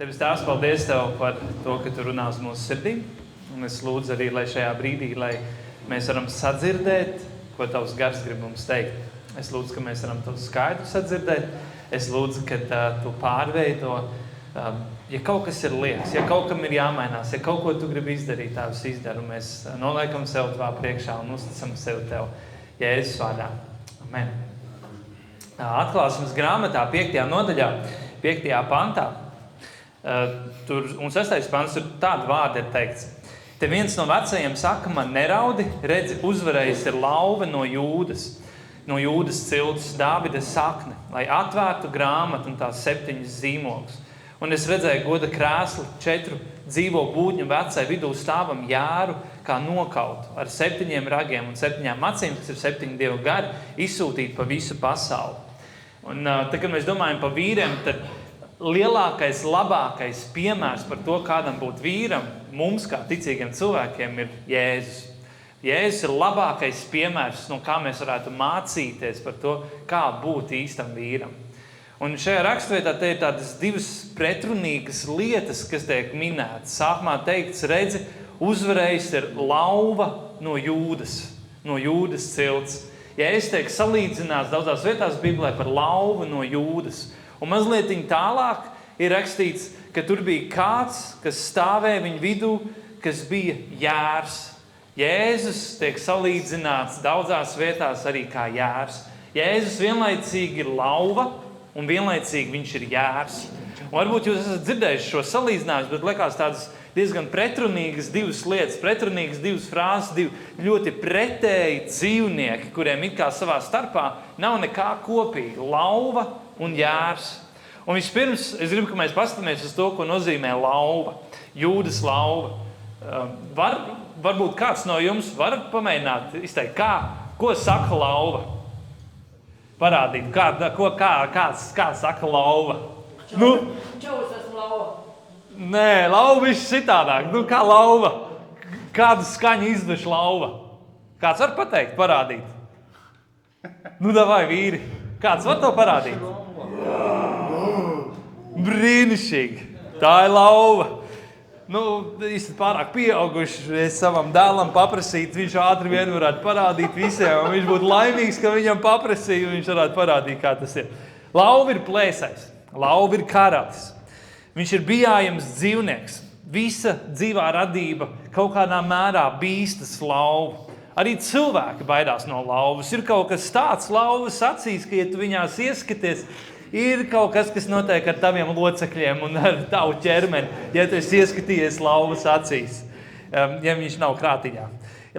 Tevis Tēvs, paldies Tev par to, ka Tu runā uz mūsu sirdīm. Un es lūdzu arī, lai šajā brīdī, lai mēs varam sadzirdēt, ko Tavs gars grib mums teikt. Es lūdzu, ka mēs varam to skaidru sadzirdēt. Es lūdzu, ka Tu pārveido, ja kaut kas ir liekas, ja kaut kam ir jāmainās, ja kaut ko Tu gribi izdarīt, Tā visu izdaru. Mēs noliekam sev Tavā priekšā un uzticam sev Tev. Jēzus vārdā. Amen. Atklāsmes grāmatā, 5. nodaļā, 5. pantā. Un 6. pants, tur tāda vārda ir teikts. Te viens no vecajiem saka, man neraudi, redzi, uzvarējis ir lauva no Jūdas ciltis, Dāvida sakne, lai atvērtu grāmatu un tās 7 zīmogus. Un es redzēju goda krēslu 4 dzīvo būdņu vecai vidū stāvam jāru, kā nokautu, ar 7 ragiem un 7 acīm, kas ir 7 dievu gari, izsūtīt pa visu pasauli. Un tad, kad mēs domājam par vīriem, tad lielākais, labākais piemērs par to, kādam būt vīram, mums kā ticīgiem cilvēkiem, ir Jēzus. Jēzus ir labākais piemērs, no kā mēs varētu mācīties par to, kā būt īstam vīram. Un šajā rakstvietā te ir tādas 2 pretrunīgas lietas, kas tiek minētas. Sākumā teikts, redzi, uzvarējis ir lauva no Jūdas cilts. Jēzus tiek salīdzināts daudzās vietās Bībelē par lauvu no Jūdas. Un mazliet tālāk ir rakstīts, ka tur bija kāds, kas stāvēja viņu vidū, kas bija jārs. Jēzus tiek salīdzināts daudzās vietās arī kā jārs. Jēzus vienlaicīgi ir lauva un vienlaicīgi viņš ir jārs. Un varbūt jūs esat dzirdējuši šo salīdzinājumu, bet liekas tādas diezgan pretrunīgas 2 lietas, pretrunīgas 2 frāzes, 2 ļoti pretēji dzīvnieki, kuriem it kā savā starpā nav nekā kopīga. Lauva un jārs. Un vispirms es gribu, ka mēs paskatāmies uz to, ko nozīmē lauva. Jūdas lauva. Varbūt kāds no jums var pamēģināt izteikt, ko saka lauva? Parādīt, kāds saka lauva? Čaus esmu lauva. Nē, lauva ir citādāk. Kā lauva? Kādu skaņu izdevš lauva? Kāds var pateikt, parādīt? Davai, vīri. Kāds var to parādīt? Brīnišķīgi. Tā ir lauva. Esat pārāk pieauguši. Es savam dēlam paprasītu, viņš ātri vien varētu parādīt visiem. Un viņš būtu laimīgs, ka viņam paprasīja, un viņš varētu parādīt, kā tas ir. Lauva ir plēsais. Lauva ir karalis. Viņš ir bijājams dzīvnieks. Visa dzīvā radība kaut kādā mērā bīstas lauvu. Arī cilvēki baidās no lauvas. Ir kaut kas tāds lauvas acīs, ka, ja tu viņās ieskaties, ir kaut kas, kas notiek ar taviem locekļiem un ar tavu ķermeni, ja tu esi ieskatījies lauvas acīs, ja viņš nav krātiņā.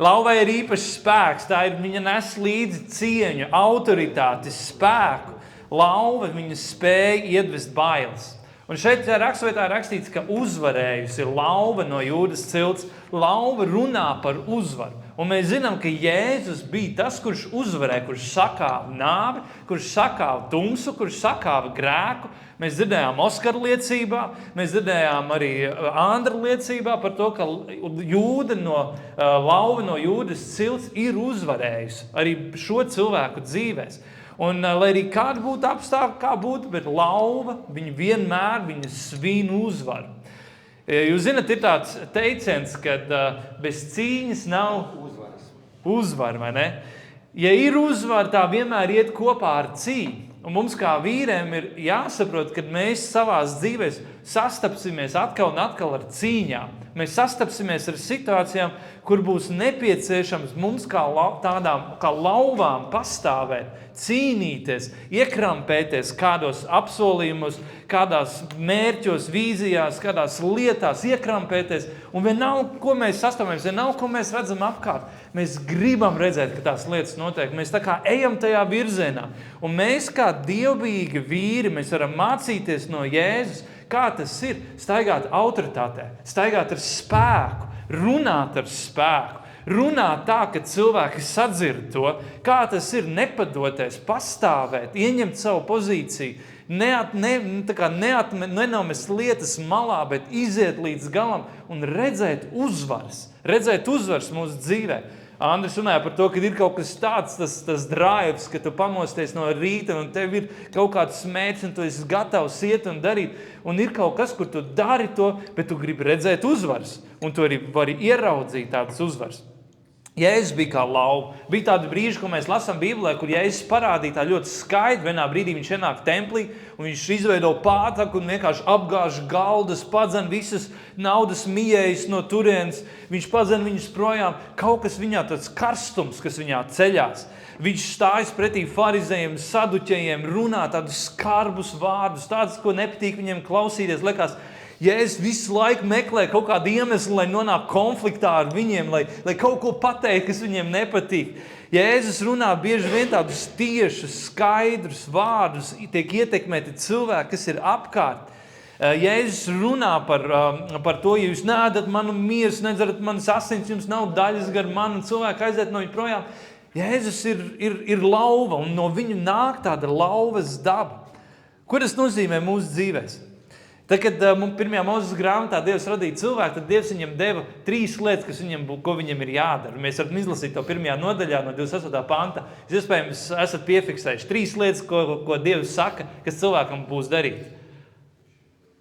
Lauvai ir īpašs spēks, viņa nes līdzi cieņu, autoritāti, spēku. Lauva viņa spēja iedvest bailes. Un šeit rakstvietā rakstīts, ka uzvarējusi ir lauva no Jūdas cilts. Lauva runā par uzvaru. Un mēs zinām, ka Jēzus bija tas, kurš uzvarēja, kurš sakāva nāvi, kurš sakāva tumsu, kurš sakāva grēku. Mēs dzirdējām Oskara liecībā, mēs dzirdējām arī Andra liecībā par to, ka lauva no Jūdas cilts ir uzvarējusi arī šo cilvēku dzīvēs. Un lai arī kāda būtu apstākļi, kā būtu, bet lauva, viņa svin uzvaru. Jūs zināt, ir tāds teiciens, ka bez cīņas nav uzvara, vai ne? Ja ir uzvara, tā vienmēr iet kopā ar cīņu. Un mums kā vīriem ir jāsaprot, ka mēs savās dzīvēs sastapsimies atkal un atkal ar cīņām. Mēs sastapsimies ar situācijām, kur būs nepieciešams mums kā lauvām pastāvēt, cīnīties, iekrampēties kādos apsolījumos, kādās mērķos, vīzijās, kādās lietās, iekrampēties. Un vienalga, ko mēs sastāvamies, vienalga, ko mēs redzam apkārt, mēs gribam redzēt, ka tās lietas notiek. Mēs tā kā ejam tajā virzienā. Un mēs kā dievbijīgi vīri, mēs varam mācīties no Jēzus, kā tas ir staigāt autoritātē, staigāt ar spēku, runāt ar spēku. Runāt tā, ka cilvēki sadzird to, kā tas ir nepadoties, pastāvēt, ieņemt savu pozīciju, nenomest lietas malā, bet iziet līdz galam un redzēt uzvaras mūsu dzīvē. Andris runāja par to, ka ir kaut kas tāds, tas drives, ka tu pamosties no rīta un tev ir kaut kāds mērķis un tu esi gatavs iet un darīt. Un ir kaut kas, kur tu dari to, bet tu gribi redzēt uzvaras. Un tu arī vari ieraudzīt tādas uzvaras. Jēzus bija kā lauva. Bija tādi brīži, ko mēs lasām Bībelē, kur Jēzus parādīja tā ļoti skaidri. Vienā brīdī viņš ienāk templī un viņš izveido pātaku un vienkārši apgāž galdas, padzen visas naudas mijējas no turienes. Viņš padzen viņus projām. Kaut kas viņā tāds karstums, kas viņā ceļās. Viņš stājas pretī farizējiem, saduķējiem, runā tādus skarbus vārdus, tādus, ko nepatīk viņiem klausīties. Liekas, Jēzus visu laiku meklē kaut kādu iemeslu, lai nonāk konfliktā ar viņiem, lai kaut ko pateikt, kas viņiem nepatīk. Jēzus runā bieži vien tādus tiešus, skaidrus vārdus, tiek ietekmēti cilvēki, kas ir apkārt. Jēzus runā par to, ja jūs neēdat manu miesu, nedzerat manas asins, jums nav daļas gar manu, un cilvēki aiziet no viņa projām. Jēzus ir lauva, un no viņa nāk tāda lauvas daba. Ko tas nozīmē mūsu dzīvēs? Tad, kad pirmajā Mūzes grāmatā Dievs radīja cilvēku, tad Dievs viņam deva 3 lietas, ko viņam ir jādara. Mēs varam izlasīt to 1. nodaļā no 28. panta. Jūs iespējams esat piefiksējuši 3 lietas, ko Dievs saka, kas cilvēkam būs darīt.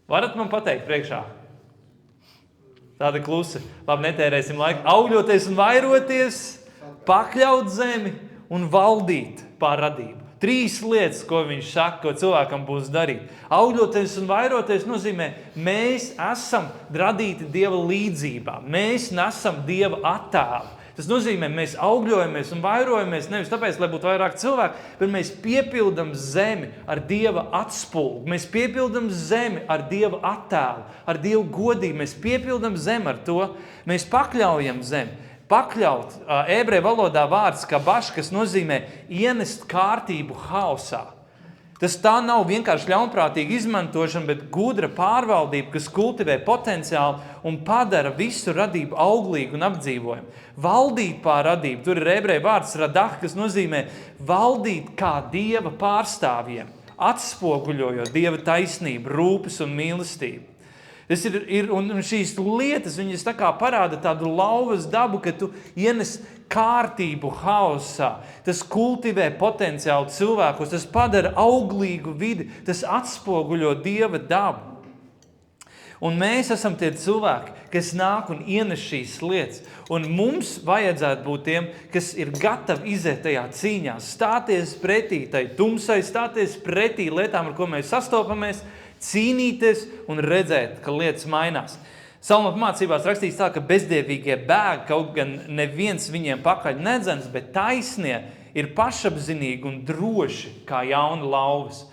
Varat man pateikt priekšā? Tāda klusa. Labi, netērēsim laiku. Augļoties un vairoties, pakļaut zemi un valdīt pār radību. 3 lietas, ko viņš saka, ko cilvēkam būs darīt. Augļoties un vairoties nozīmē, mēs esam radīti Dieva līdzībā. Mēs nesam Dieva attēlu. Tas nozīmē, mēs augļojamies un vairojamies nevis tāpēc, lai būtu vairāk cilvēku, bet mēs piepildam zemi ar Dieva atspulgu. Mēs piepildam zemi ar Dieva attēlu, ar Dievu godību. Mēs piepildam zemi ar to. Mēs pakļaujam zemi. Pakļaut, ebreju valodā vārds kabaš, kas nozīmē ienest kārtību haosā. Tas tā nav vienkārši ļaunprātīga izmantošana, bet gudra pārvaldība, kas kultivē potenciālu un padara visu radību auglīgu un apdzīvojumu. Valdīt pār radību, tur ir ebreju vārds radah, kas nozīmē valdīt kā Dieva pārstāvjiem, atspoguļojot Dieva taisnību, rūpes un mīlestību. Tas un šīs lietas, viņas tā kā parāda tādu lauvas dabu, ka tu ienes kārtību haosā. Tas kultivē potenciālu cilvēkos, tas padara auglīgu vidi, tas atspoguļo Dieva dabu. Un mēs esam tie cilvēki, kas nāk un ienes šīs lietas. Un mums vajadzētu būt tiem, kas ir gatavi iziet tajā cīņā, stāties pretī tai tumsai, stāties pretī lietām, ar ko mēs sastopamies, cīnīties un redzēt, ka lietas mainās. Salma mācībās rakstīts tā, ka bezdievīgie bēg, kaut gan neviens viņiem pakaļ nedzens, bet taisnie ir pašapzinīgi un droši kā jauni lauvas.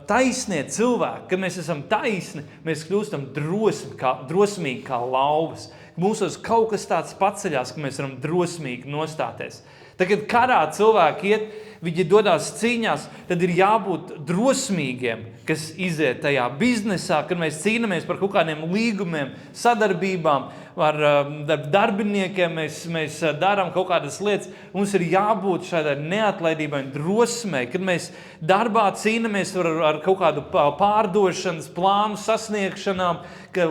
Taisnie cilvēki, kad mēs esam taisni, mēs kļūstam drosmīgi kā lauvas. Mūsos kaut kas tāds paceļās, ka mēs varam drosmīgi nostāties. Tad, kad karā cilvēki iet, viņi dodās cīņās, tad ir jābūt drosmīgiem, kas iziet tajā biznesā, kad mēs cīnāmies par kaut kādiem līgumiem, sadarbībām, ar darbiniekiem, mēs darām kaut kādas lietas. Mums ir jābūt šādai neatlaidībai un drosmei, kad mēs darbā cīnāmies ar kaut kādu pārdošanas plānu sasniegšanām,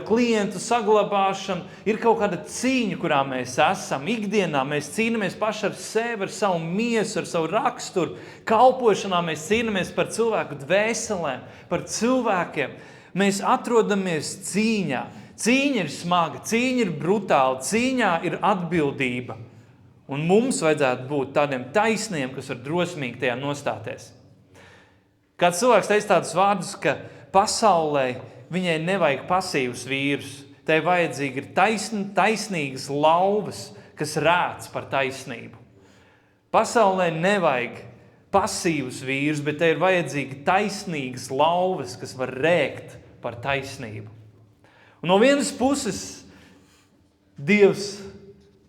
klientu saglabāšanu. Ir kaut kāda cīņa, kurā mēs esam. Ikdienā mēs cīnāmies paši ar sevi, ar savu miesu, ar savu raksturu. Kalpošanā mēs cīnāmies par cilvēku dvēselēm, par cilvēkiem. Mēs atrodamies cīņā. Cīņa ir smaga, cīņa ir brutāla, cīņā ir atbildība. Un mums vajadzētu būt tādiem taisniem, kas var drosmīgi tajā nostāties. Kāds cilvēks teica tādus vārdus, ka pasaulē viņai nevajag pasīvus vīrus. Tai vajadzīgi ir taisnīgas lauvas, kas rēc par taisnību. Pasaulē nevajag pasīvus vīrus, bet tai ir vajadzīgi taisnīgas lauvas, kas var rēkt par taisnību. Un no vienas puses Dievs,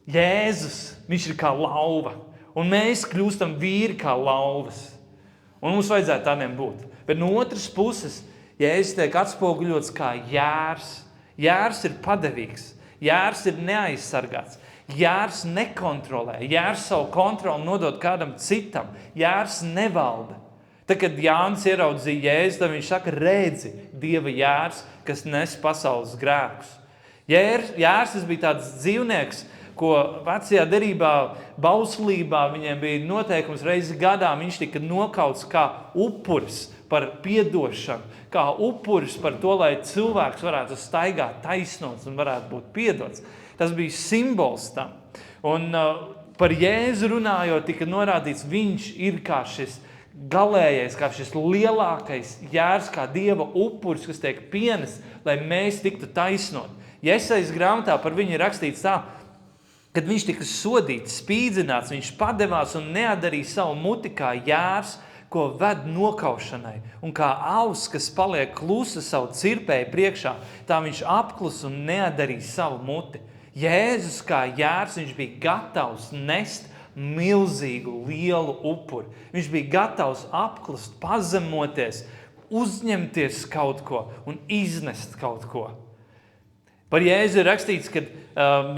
Jēzus, viņš ir kā lauva. Un mēs kļūstam vīri kā lauvas. Un mums vajadzētu tādiem būt. Bet no otras puses Jēzus tiek atspoguļots kā jērs. Jērs ir padevīgs. Jērs ir neaizsargāts. Jērs nekontrolē. Jērs savu kontroli nodod kādam citam. Jērs nevalda. Tad, kad Jānis ieraudzīja Jēzu, tad viņš saka, redzi, Dieva jērs, kas nes pasaules grēkus. Jērs tas bija tāds dzīvnieks, ko vecajā derībā, bauslībā, viņiem bija noteikums reizi gadā, viņš tika nokauts kā upuris par piedošanu, kā upuris par to, lai cilvēks varētu staigāt taisnots un varētu būt piedots. Tas bija simbols tam. Un par Jēzu runājot, tika norādīts, viņš ir kā šis galējais, kā šis lielākais jērs, kā Dieva upuris, kas tiek pienests, lai mēs tiktu taisnot. Jesajas grāmatā par viņu ir rakstīts tā, kad viņš tika sodīts, spīdzināts, viņš padevās un neatdarīja savu muti kā jērs, ko ved nokaušanai, un kā auss, kas paliek klusa savu cirpēju priekšā, tā viņš apklus un neatdarīja savu muti. Jēzus kā jērs, viņš bija gatavs nest milzīgu, lielu upuri. Viņš bija gatavs apklust, pazemoties, uzņemties kaut ko un iznest kaut ko. Par Jēzu ir rakstīts, kad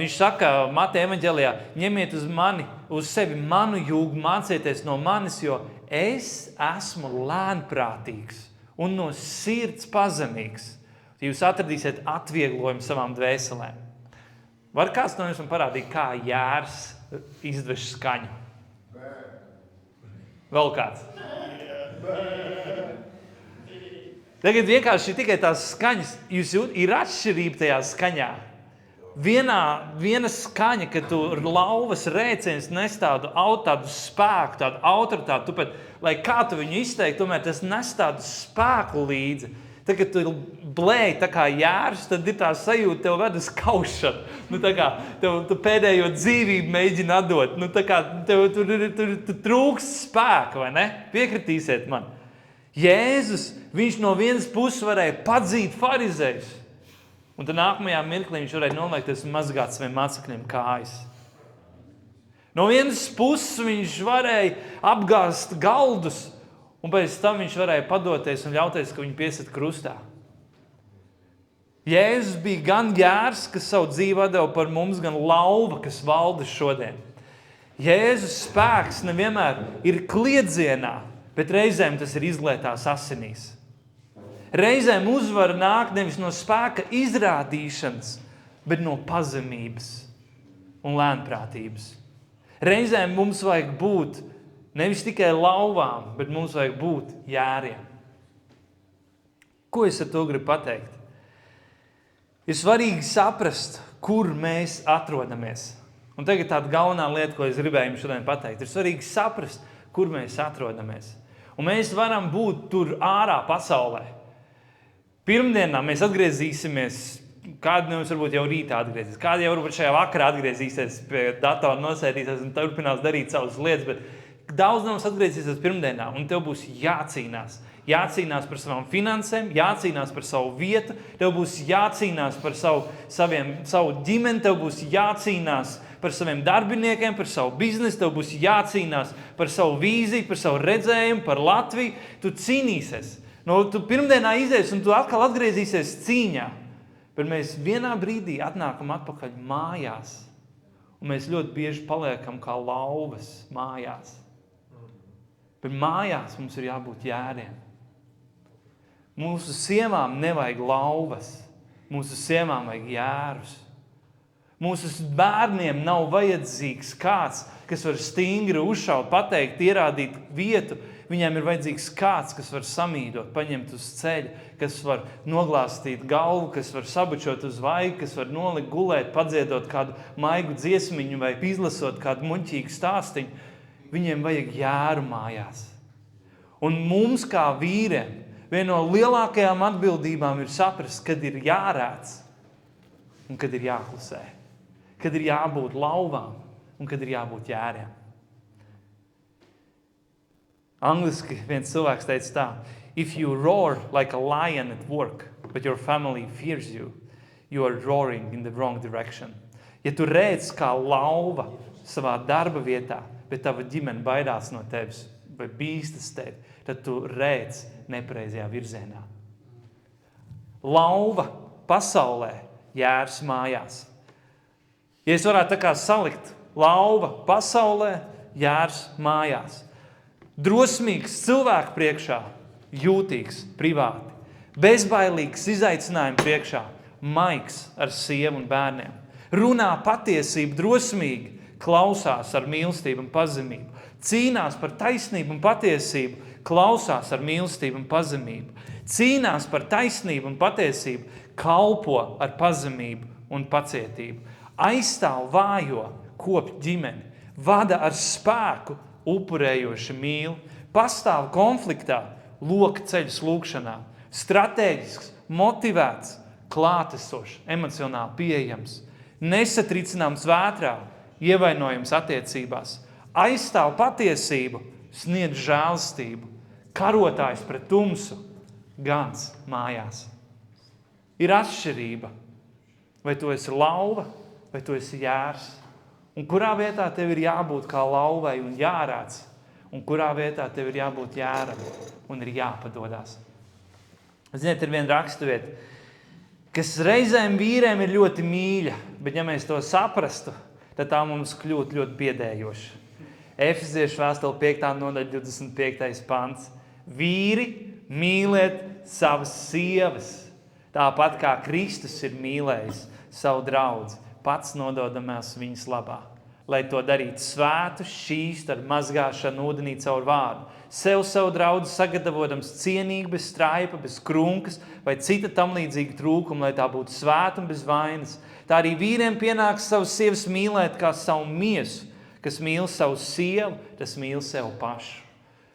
viņš saka Mateja evaņģelijā, ņemiet uz sevi manu jūgu, mācieties no manis, jo es esmu lēnprātīgs un no sirds pazemīgs. Jūs atradīsiet atvieglojumu savām dvēselēm. Var kāds no jums parādīt, kā jērs izdveš skaņu? Vēl kāds? Tagad vienkārši tikai tās skaņas, jūs jūt, ir atšķirība tajā skaņā. Viena skaņa, kad tu lauvas rēciens nes tādu spēku, tādu autoritāti, tu pat, lai kā tu viņu izteikti, tomēr tas nes tādu spēku līdzi. Tad, kad tu blēji tā kā jērs, tad ir tā sajūta, tev ved uz kaušanu. Tā kā tu pēdējo dzīvību mēģini atdot. Tā kā tu trūkst spēka, vai ne? Piekritīsiet man. Jēzus, viņš no vienas puses varēja padzīt farizējus. Un tad nākamajā mirklī viņš varēja noliekties un mazgāt saviem mācekļiem kājas. No vienas puses viņš varēja apgāzt galdus, un pēc tam viņš varēja padoties un ļauties, ka viņu piesit krustā. Jēzus bija gan jērs, kas savu dzīvi atdeva par mums, gan lauva, kas valda šodien. Jēzus spēks nevienmēr ir kliedzienā, bet reizēm tas ir izlietās asinīs. Reizēm uzvara nāk nevis no spēka izrādīšanas, bet no pazemības un lēnprātības. Reizēm mums vajag būt nevis tikai lauvām, bet mums vajag būt jēriem. Ko es ar to gribu pateikt? Ir svarīgi saprast, kur mēs atrodamies. Un tagad tāda galvenā lieta, ko es gribēju jums šodien pateikt, ir svarīgi saprast, kur mēs atrodamies. Un mēs varam būt tur ārā pasaulē. Pirmdienā mēs atgriezīsimies, kādi no jums varbūt jau rītā atgriezīsies, kādi jau varbūt šajā vakarā atgriezīsies pie datora, nosēdīsies un turpinās darīt savas lietas, bet daudz no mums atgriezīsies pirmdienā, un tev būs jācīnās. Jācīnās par savām finansēm, jācīnās par savu vietu, tev būs jācīnās par savu ģimeni, tev būs jācīnās par saviem darbiniekiem, par savu biznesu, tev būs jācīnās par savu vīziju, par savu redzējumu, par Latviju. Tu cīnīsies. Tu pirmdienā izies un tu atkal atgriezīsies cīņā. Bet mēs vienā brīdī atnākam atpakaļ mājās. Un mēs ļoti bieži paliekam kā lauvas mājās. Bet mājās mums ir jābūt jēriem. Mūsu sievām nevajag lauvas. Mūsu sievām vajag jērus. Mūsu bērniem nav vajadzīgs kāds, kas var stingri uzšaut, pateikt, ierādīt vietu. Viņiem ir vajadzīgs kāds, kas var samīdot, paņemt uz ceļa, kas var noglāstīt galvu, kas var sabučot uz vaigu, kas var nolikt gulēt, padziedot kādu maigu dziesmiņu vai izlasot kādu muļķīgu stāstiņu. Viņiem vajag jēru mājās. Un mums kā vīriem viena no lielākajām atbildībām ir saprast, kad ir jārēc un kad ir jāklusē. Kad ir jābūt lauvām un kad ir jābūt jēriem. Angliski viens cilvēks teica tā: If you roar like a lion at work, but your family fears you, you are roaring in the wrong direction. Ja tu rēc kā lauva savā darba vietā, bet tava ģimene baidās no tevis vai bīstas tevi, tad tu rēc nepareizajā virzienā. Lauva pasaulē, jērs mājās. Ja es varētu tā kā salikt lauva pasaulē, jērs mājās. Drosmīgs cilvēku priekšā, jūtīgs, privāti. Bezbailīgs izaicinājumu priekšā, maigs ar sievu un bērniem. runā patiesību drosmīgi, klausās ar mīlestību un pazemību, cīnās par taisnību un patiesību, klausās ar mīlestību un pazemību, cīnās par taisnību un patiesību, kalpo ar pazemību un pacietību, aizstāv vājo, kopj ģimeni, vada ar spēku, upurējoši mīl, pastāv konfliktā, loka ceļus lūkšanā, stratēģisks, motivēts, klātesošs, emocionāli pieejams, nesatricināms vētrā, ievainojams attiecībās, aizstāv patiesību, sniedz žēlastību, karotājs pret tumsu, gans mājās. Ir atšķirība, vai tu esi lauva, vai tu esi jērs, un kurā vietā tev ir jābūt kā lauvai un jārāds, un kurā vietā tev ir jābūt jēram un ir jāpadodās. Ziniet, ir viena rakstuvieta, kas reizēm vīriem ir ļoti mīļa, bet ja mēs to saprastu, tad tā mums kļūt ļoti biedējoša. Efeziešu vēstule 5. nodaļa 25. pants. Vīri, mīliet savas sievas, tāpat kā Kristus ir mīlējis savu draudzi, pats nododamās viņas labā. Lai to darītu svētu, šķīst ar mazgāšanu ūdenī caur vārdu. Savu draudzi sagatavotams cienīgi, bez straipa, bez krunkas vai cita tam līdzīga trūkuma, lai tā būtu svēta un bez vainas. Tā arī vīriem pienāks savas sievas mīlēt kā savu miesu. Kas mīl savu sievu, tas mīl sev pašu.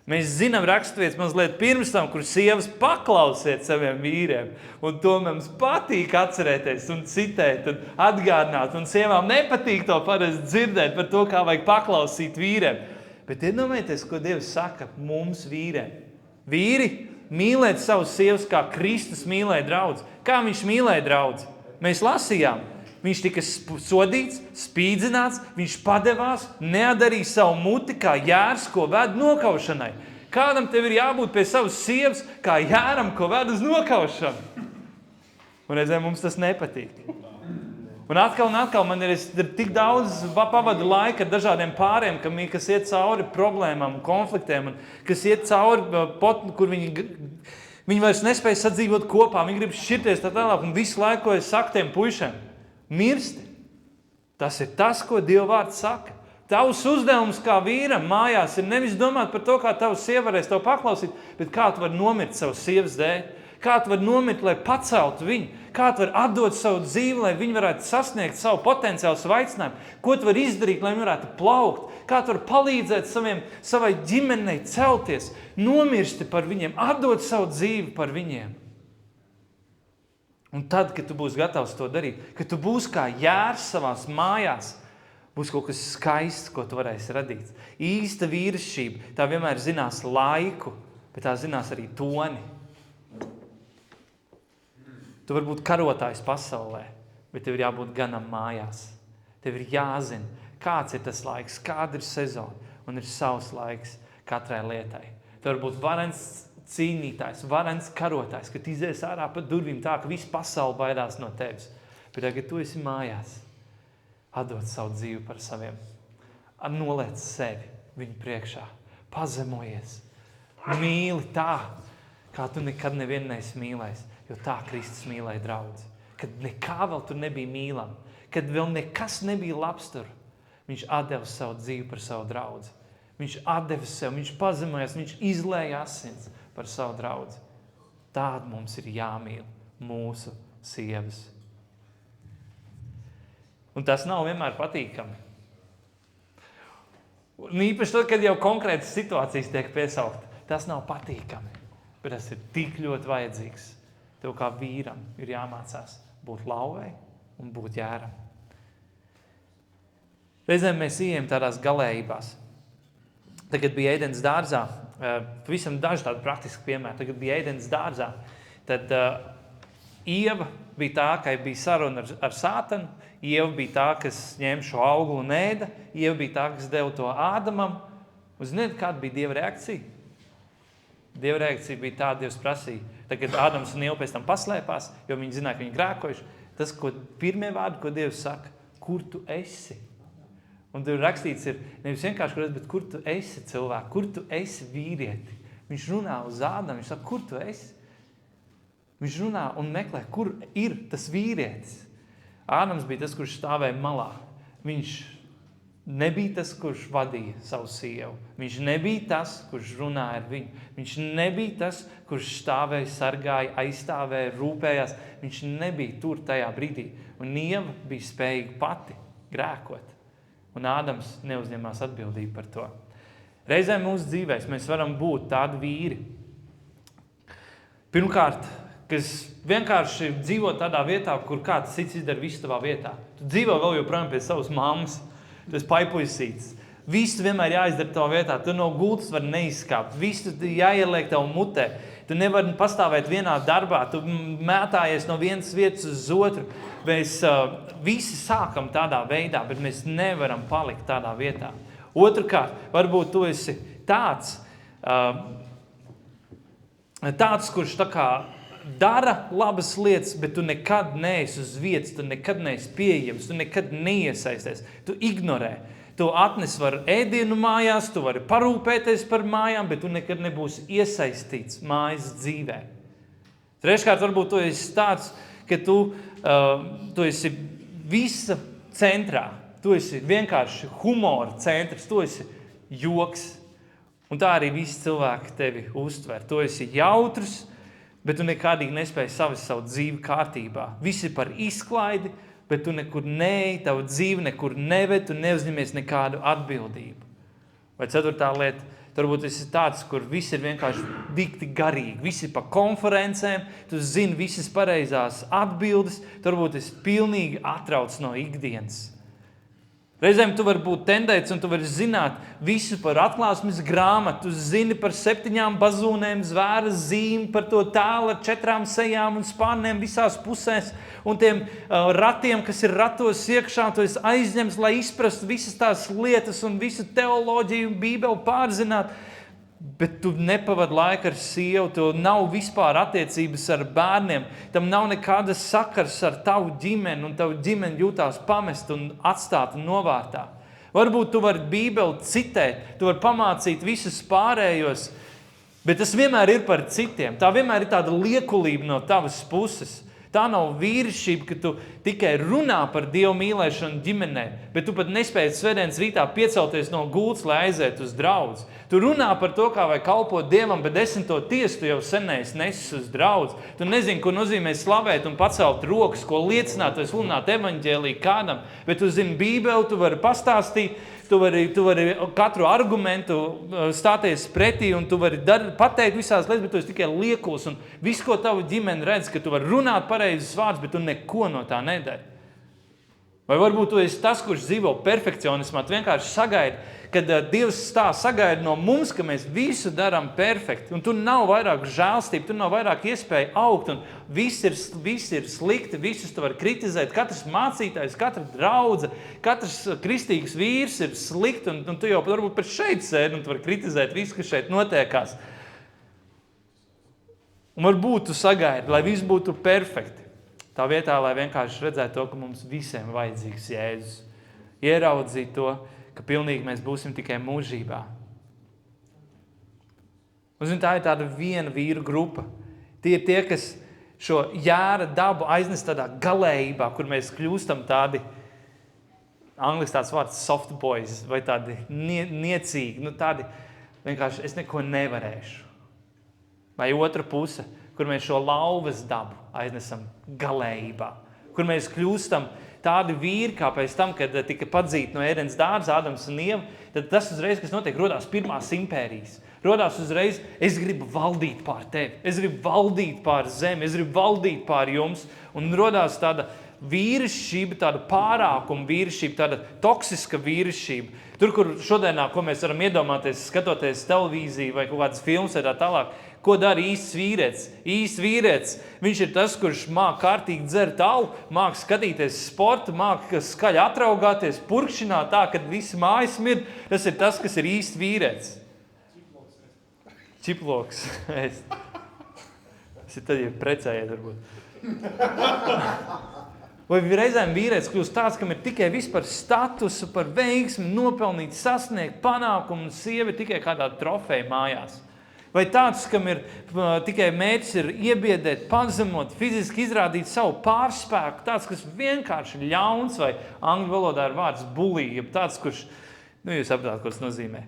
Mēs zinām raksturvietas mazliet pirms tam, kur sievas paklausiet saviem vīriem. Un to mums patīk atcerēties un citēt un atgādināt. Un sievām nepatīk to parasti dzirdēt par to, kā vajag paklausīt vīriem. Bet iedomājieties, ko Dievs saka mums vīriem. Vīri, mīlēt savus sievas, kā Kristus mīlēja draudzi. Kā viņš mīlēja draudzi? Mēs lasījām. Viņš tika sodīts, spīdzināts, viņš padevās, neatdarīja savu muti kā jērs, ko ved nokaušanai. Kādam tev ir jābūt pie savas sievas, kā jēram, ko ved uz nokaušanu? Un reizēm mums tas nepatīk. Un atkal man ir tik daudz pavadu laika ar dažādiem pāriem, kas iet cauri problēmām un konfliktiem, un kas iet cauri, kur viņi vairs nespēja sadzīvot kopā, viņi grib šķirties tā tālāk, un visu laiku, ko es saku tiem puišiem, mirsti. Tas ir tas, ko Dieva vārds saka. Tavs uzdevums kā vīram mājās ir nevis domāt par to, kā tavs sieva varēs tev paklausīt, bet kā tu vari nomirt savu sievas dēļ. Kā tu vari nomirt, lai paceltu viņu. Kā tu vari atdot savu dzīvi, lai viņi varētu sasniegt savu potenciālu, savu aicinājumu. Ko tu vari izdarīt, lai viņi varētu plaukt. Kā tu vari palīdzēt savai ģimenei celties. Nomirsti par viņiem, atdot savu dzīvi par viņiem. Un tad, kad tu būsi gatavs to darīt, kad tu būsi kā jērs savās mājās, būs kaut kas skaists, ko tu varēsi radīt. Īsta vīrišķība, tā vienmēr zinās laiku, bet tā zinās arī toni. Tu vari būt karotājs pasaulē, bet tev ir jābūt ganam mājās. Tev ir jāzina, kāds ir tas laiks, kāda ir sezona, un ir savs laiks katrai lietai. Tev var būt varens cīnītājs, varens karotājs, kad izies ārā pa durvīm tā, ka viss pasaule baidās no tevis. Bet tagad tu esi mājās, atdod savu dzīvi par saviem, noliec sevi viņu priekšā, pazemojies, mīli tā, kā tu nekad nevienu neesi mīlējis, jo tā Kristus mīlēja draudzi. Kad nekā vēl tur nebija mīlam, kad vēl nekas nebija labs tur, viņš atdeva savu dzīvi par savu draudzi. Viņš atdeva sev, viņš pazemojas, viņš izlēja asins par savu draudzi. Tāda mums ir jāmīl mūsu sievas. Un tas nav vienmēr patīkami. Un īpaši tad, kad jau konkrētas situācijas tiek piesaukt, tas nav patīkami. Bet tas ir tik ļoti vajadzīgs. Tev kā vīram ir jāmācās būt lauvai un būt jēram. Reizēm mēs ejam tādās galējībās. Tagad bija Ēdens dārzā, pavisam daži tādi praktiski piemēri. Tagad bija Ēdens dārzā, tad Ieva bija tā, ka bija saruna ar Sātanu. Ieva bija tā, kas ņēma šo auglu un ēda. Ieva bija tā, kas deva to Ādamam. Un ziniet, kāda bija Dieva reakcija? Dieva reakcija bija tā, Dievs prasīja. Tagad Ādams un Ieva pēc tam paslēpās, jo viņi zināja, ka viņi grēkojuši. Tas, pirmie vārdi, ko Dievs saka, kur tu esi? Un tur rakstīts ir nevis vienkārši, bet kur tu esi cilvēku, kur tu esi vīrieti. Viņš runā uz Ādamu, viņš saka, kur tu esi? Viņš runā un meklē, kur ir tas vīrietis. Ādams bija tas, kurš stāvēja malā. Viņš nebija tas, kurš vadīja savu sievu. Viņš nebija tas, kurš runāja ar viņu. Viņš nebija tas, kurš stāvēja, sargāja, aizstāvēja, rūpējās. Viņš nebija tur tajā brīdī. Un Ieva bija spējīga pati grēkot. Un Ādams neuzņemās atbildību par to. Reizēm mūsu dzīvēs mēs varam būt tādi vīri. Pirmkārt, kas vienkārši dzīvo tādā vietā, kur kāds cits izdara visu tavā vietā. Tu dzīvo vēl joprojām pie savas mammas. Tu esi paipuisīts. Visu vienmēr jāizdara tavā vietā. Tu no gultas var neizskāpt. Visu jāieliek tavu mutē. Tu nevari pastāvēt vienā darbā. Tu mētājies no vienas vietas uz otru. Mēs visi sākam tādā veidā, bet mēs nevaram palikt tādā vietā. Otrkārt, varbūt tu esi tāds, kurš tā kā dara labas lietas, bet tu nekad neesi uz vietas, tu nekad neesi pieejams, tu nekad neiesaisties, tu ignorē. Tu atnes var ēdienu mājās, tu vari parūpēties par mājām, bet tu nekad nebūsi iesaistīts mājas dzīvē. Treškārt, varbūt tu esi tāds, ka tu esi visa centrā. Tu esi vienkārši humora centrs, tu esi joks. Un tā arī visi cilvēki tevi uztver. Tu esi jautrs, bet tu nekādīgi nespēji savest savu dzīvi kārtībā. Visi par izklaidi, bet tu nekur neej, tavu dzīvi nekur neved, tu neuzņemies nekādu atbildību. Vai ceturtā lieta, varbūt esi tāds, kur visi ir vienkārši dikti garīgi, visi pa konferencēm, tu zini visas pareizās atbildes, varbūt esi pilnīgi atrauc no ikdienas. Reizēm tu vari būt tendēts un tu vari zināt visu par atklāsmes grāmatu, tu zini par 7 bazūnēm, zvēra zīmi, par to tēlu ar 4 sejām un spārniem visās pusēs un tiem ratiem, kas ir ratos iekšā, tu esi aizņemts, lai izprastu visas tās lietas un visu teoloģiju un bībeli pārzināt, bet tu nepavadi laiku ar sievu, tu nav vispār attiecības ar bērniem, tam nav nekāda sakars ar tavu ģimeni, un tavu ģimeni jūtās pamest un atstāt novārtā. Varbūt tu vari bībeli citēt, tu vari pamācīt visus pārējos, bet tas vienmēr ir par citiem. Tā vienmēr ir tāda liekulība no tavas puses. Tā nav vīrišķība, ka tu tikai runā par Dievu mīlēšanu ģimenē, bet tu pat nespēji svētdienas rītā piecelties no gultas, lai aiziet uz draudzi. Tu runā par to, kā vai kalpot Dievam, bet 10. tiesu tu jau senēs nesis uz draudzi. Tu nezini, ko nozīmē slavēt un pacelt rokas, ko liecināt vai sludināt evaņģēliju kādam, bet tu zini Bībeli, tu vari pastāstīt, tu vari katru argumentu stāties pretī un tu vari pateikt visās lietas, bet tu esi tikai liekuls un viss, ko tavu ģimeni redz, ka tu vari runāt pareizes vārdus, bet tu neko no tā nedari. Vai varbūt tu esi tas, kurš dzīvo perfekcionismā, tu vienkārši sagaidi, kad Dievs sagaida no mums, ka mēs visu darām perfekti, un tu nav vairāk žēlstība, tu nav vairāk iespēja augt, un viss ir slikti, visus tu vari kritizēt, katrs mācītājs, katra draudze, katrs kristīgs vīrs ir slikti, un tu jau varbūt pat šeit sēdi, un tu vari kritizēt visu, kas šeit notiekās. Un varbūt tu sagaidi, lai viss būtu perfekti. Tā vietā, lai vienkārši redzētu to, ka mums visiem vajadzīgs Jēzus. Ieraudzīt to, ka pilnīgi mēs būsim tikai mūžībā. Un tā ir tāda viena vīru grupa. Tie ir tie, kas šo jēra dabu aiznes tādā galējībā, kur mēs kļūstam tādi, angliski tāds vārds soft boys, vai tādi niecīgi, tādi vienkārši es neko nevarēšu. Vai otra puse, kur mēs šo lauvas dabu aiznesam galējībā, kur mēs kļūstam tādi vīri, kā pēc tam, kad tika padzīti no Ēdens dārza Ādams un Ieva, tad tas uzreiz, kas notiek, rodās pirmās impērijas. Rodās uzreiz, es gribu valdīt pār tevi, es gribu valdīt pār zemi, es gribu valdīt pār jums, un rodās tāda vīrišķība, tāda pārākuma vīrišķība, tāda toksiska vīrišķība. Tur, kur šodienā, ko mēs varam iedomāties, skatoties televīziju vai kaut kādas filmas vai tā tālāk, ko dara īsts vīrietis? Īsts vīrietis, viņš ir tas, kurš māk kārtīgi dzert alu, māk skatīties sportu, māk skaļi atraugāties, purkšināt tā, kad visi mājas mir. Tas ir tas, kas ir īsts vīrietis. Čiploks. Tas ir tad, ja precējiet varbūt. Vai reizēm vīrietis kļūst tāds, kam ir tikai viss par statusu, par veiksmi, nopelnīt, sasniegt, panākumu, un sieva tikai kādā trofeja mājās. Vai tāds, kam ir tikai mērķis ir iebiedēt, pazemot, fiziski izrādīt savu pārspēku, tāds, kas vienkārši ir ļauns, vai angļu valodā ir vārds bully, tāds, kurš, jūs saprāt, ko tas nozīmē.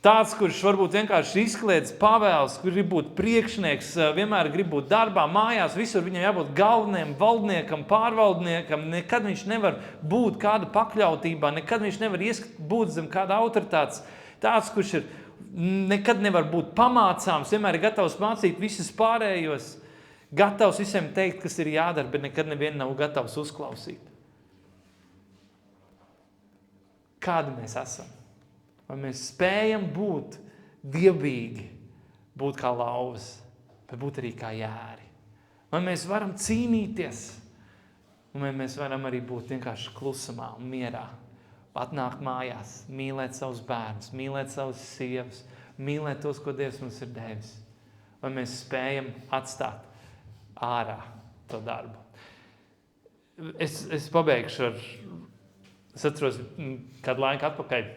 Tāds, kurš varbūt vienkārši izkliedz pavēles, kur grib būt priekšnieks, vienmēr grib būt darbā, mājās, visur viņam jābūt galvenajam valdniekam, pārvaldniekam, nekad viņš nevar būt kāda pakļautībā, nekad viņš nevar būt zem kāda autoritātes. Tāds, kurš ir nekad nevar būt pamācāms, vienmēr ir gatavs mācīt visus pārējos, gatavs visiem teikt, kas ir jādara, bet nekad nevienu nav gatavs uzklausīt. Kādi mēs esam? Vai mēs spējam būt dievbīgi, būt kā lauvas, bet būt arī kā jāri? Vai mēs varam cīnīties? Un vai mēs varam arī būt vienkārši klusumā un mierā? Atnākt mājās, mīlēt savus bērnus, mīlēt savus sievas, mīlēt tos, ko Dievs mums ir devis? Vai mēs spējam atstāt ārā to darbu? Es pabeigšu ar... Es atceros, kādu laiku atpakaļ,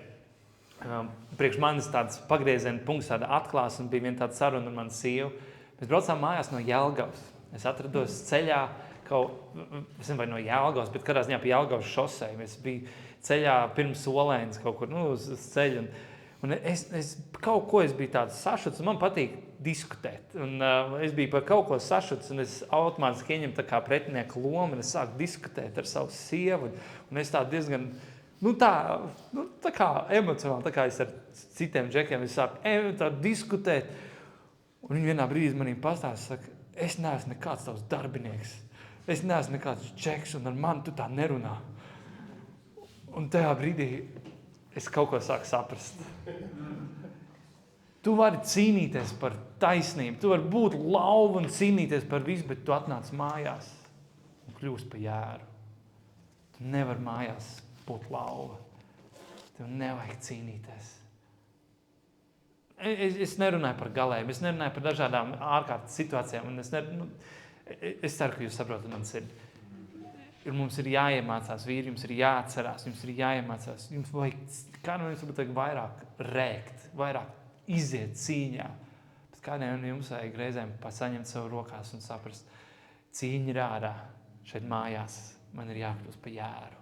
priekš manis tāds pagrieziena punkts, tāda atklāsme, bija viena tāda saruna ar manu sievu. Mēs braucām mājās no Jelgavas. Es atrados ceļā, es nezinu, vai no Jelgavas, bet kādā ziņā pa Jelgavas šosei. Es biju ceļā pirms Olēnas kaut kur, uz ceļu. Un es kaut ko es biju tāds sašuts, un man patīk diskutēt. Un es biju par kaut ko sašuts, un es automātiski ieņemu tā kā pretinieku lomu, un es sāku diskutēt ar savu sievu. Un es tā diezgan... tā kā emocionāli, tā kā es ar citiem džekiem, es sāku tā diskutēt, un viņi vienā brīdī manī pastāsta, saka, es neesmu nekāds tavs darbinieks, es neesmu nekāds džeks, un ar mani tu tā nerunā. Un tajā brīdī es kaut ko sāku saprast. Tu vari cīnīties par taisnību, tu vari būt lauva un cīnīties par visu, bet tu atnāc mājās un kļūst par jāru. Tu nevar mājās būt lauva. Tev nevajag cīnīties. Es nerunāju par galēm, es nerunāju par dažādām ārkārtas situācijām, un es ceru, ka jūs saprotat man sirdi. Mums ir jāiemācās, vīri, jums ir jāatcerās, jums ir jāiemācās, jums vajag vairāk rēkt, vairāk iziet cīņā, bet kādiem jums vajag reizēm pasaņemt savu rokās un saprast, cīņa ir ārā, šeit mājās, man ir jākļūst pa jāru.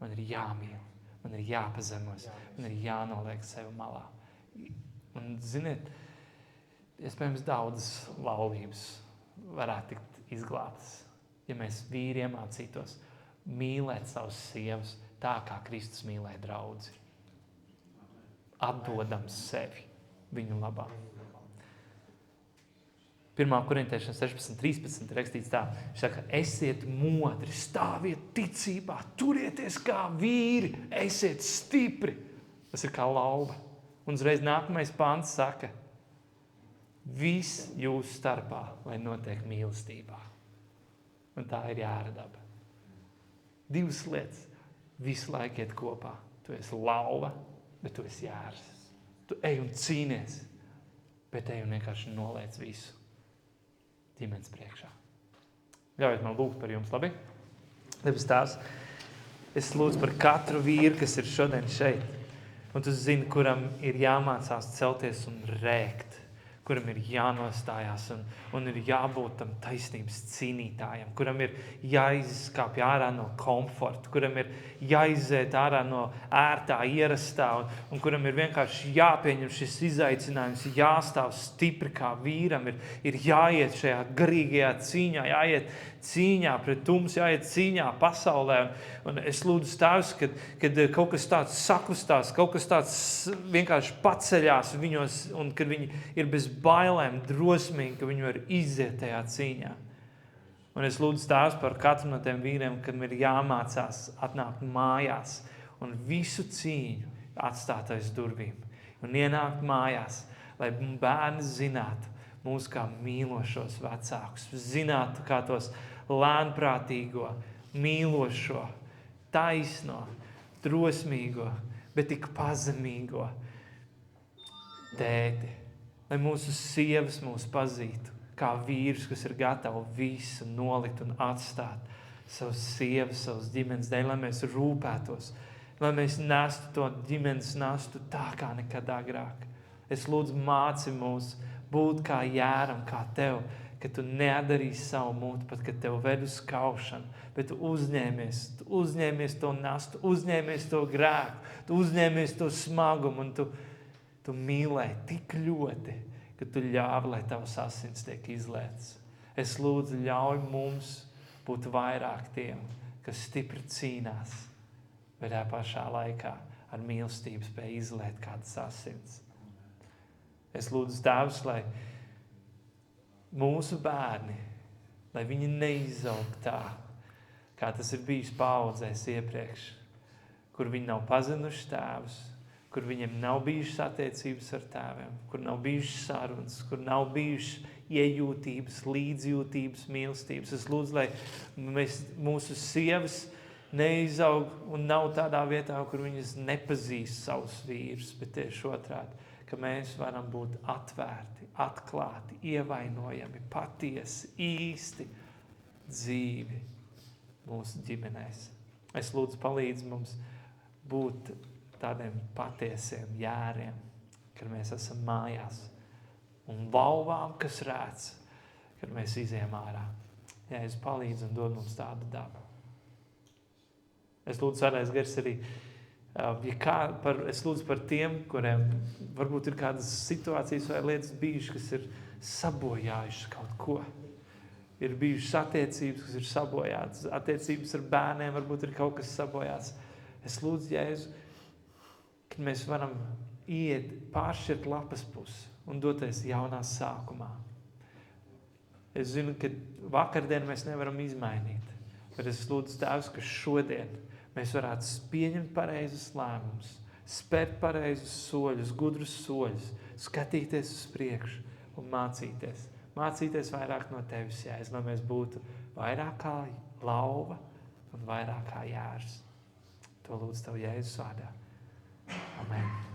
Man ir jāmīl, man ir jāpazemos, man ir jānoliek sevi malā. Un, ziniet, iespējams daudzas laulības varētu tikt izglābtas, ja mēs vīri iemācītos mīlēt savus sievas tā, kā Kristus mīlēja draudzi. Atdodams sevi viņu labā. 1. Korintiešiem 16:13 rakstīts tā, viņš saka, esiet modri, stāviet ticībā, turieties kā vīri, esiet stipri. Tas ir kā lauva. Un uzreiz nākamais pants saka, viss jūsu starpā, lai notiek mīlestībā. Un tā ir jāradaba. Divas lietas visu laiku iet kopā. Tu esi lauva, bet tu esi jārs. Tu ej un cīnies, bet ej un vienkārši noliec visu ģimenes priekšā. Ļaujiet man lūgt par jums, labi? Debes Tēvs, es lūdzu par katru vīru, kas ir šodien šeit. Un tu zini, kuram ir jāmācās celties un rēkt, kuram ir jānostājās un ir jābūt tam taisnības cīnītājam, kuram ir jāizskāpj ārā no komforta, kuram ir jāiziet ārā no ērtā, ierastā un kuram ir vienkārši jāpieņem šis izaicinājums, jāstāv stipri kā vīram, ir jāiet šajā garīgajā cīņā, jāiet cīņā pret tums, jāiet cīņā pasaulē. Un es lūdzu Tēvs, kad kaut kas tāds sakustās, kaut kas tāds vienkārši paceļās viņos, un kad viņi ir bez bailēm, drosmīgi, ka viņi var iziet tajā cīņā. Un es lūdzu Tēvs par katru no tiem vīriem, kad ir jāmācās atnākt mājās un visu cīņu atstāt aiz durvīm. Un ienākt mājās, lai bērni zinātu mūs kā mīlošos vecākus, zinātu kā tos lēnprātīgo, mīlošo, taisno, drosmīgo, bet tik pazemīgo tēti. Lai mūsu sievas mūs pazītu, kā vīrus, kas ir gatavi visu nolikt un atstāt savas sievas, savas ģimenes dēļ, lai mēs rūpētos, lai mēs nestu to ģimenes nastu tā kā nekad agrāk. Es lūdzu māci mūs būt kā Jāram, kā tev, ka tu neatdarīsi savu muti, pat kad tev ved uz kaušanu, bet tu uzņēmies to nastu, uzņēmies to grēku, tu uzņēmies to smagumu un tu mīlēji tik ļoti, ka tu ļāvi, lai tavs asins tiek izlietas. Es lūdzu, ļauj mums būt vairāk tiem, kas stipri cīnās, bet tā pašā laikā ar mīlestību spēj izliet kādas asins. Es lūdzu, Tēvs, lai mūsu bērni, lai viņi neizaug tā, kā tas ir bijis paudzēs iepriekš, kur viņi nav pazinuši tēvus, kur viņiem nav bijušas attiecības ar tēviem, kur nav bijušas sarunas, kur nav bijušas iejūtības, līdzjūtības, mīlestības. Es lūdzu, lai mūsu sievas neizaug un nav tādā vietā, kur viņas nepazīst savus vīrus, bet tieši otrādi, ka mēs varam būt atvērti, atklāti, ievainojami, patiesi, īsti, dzīvi mūsu ģimenēs. Es lūdzu, palīdz mums būt tādiem patiesiem jāriem, kad mēs esam mājās un lauvām, kas rēc, kad mēs izējām ārā. Jā, es palīdzu un dod mums tādu dabu. Es lūdzu, Svētais Gars arī, es lūdzu par tiem, kuriem varbūt ir kādas situācijas vai lietas bijušas, kas ir sabojājušas kaut ko. Ir bijušas attiecības, kas ir sabojātas. Attiecības ar bērniem varbūt ir kaut kas sabojāts. Es lūdzu, Jēzu, kad mēs varam iet, pāršķirt lapas pusi un doties jaunā sākumā. Es zinu, ka vakardien mēs nevaram izmainīt, bet es lūdzu, Tēvs, ka šodien mēs varētu pieņemt pareizus lēmumus, spērt pareizus soļus, gudrus soļus, skatīties uz priekšu un mācīties. Mācīties vairāk no Tevis, Jēzus, lai mēs būtu vairāk kā lauva un vairāk kā jārs. To lūdzu Tev Jēzus vārdā. Amen.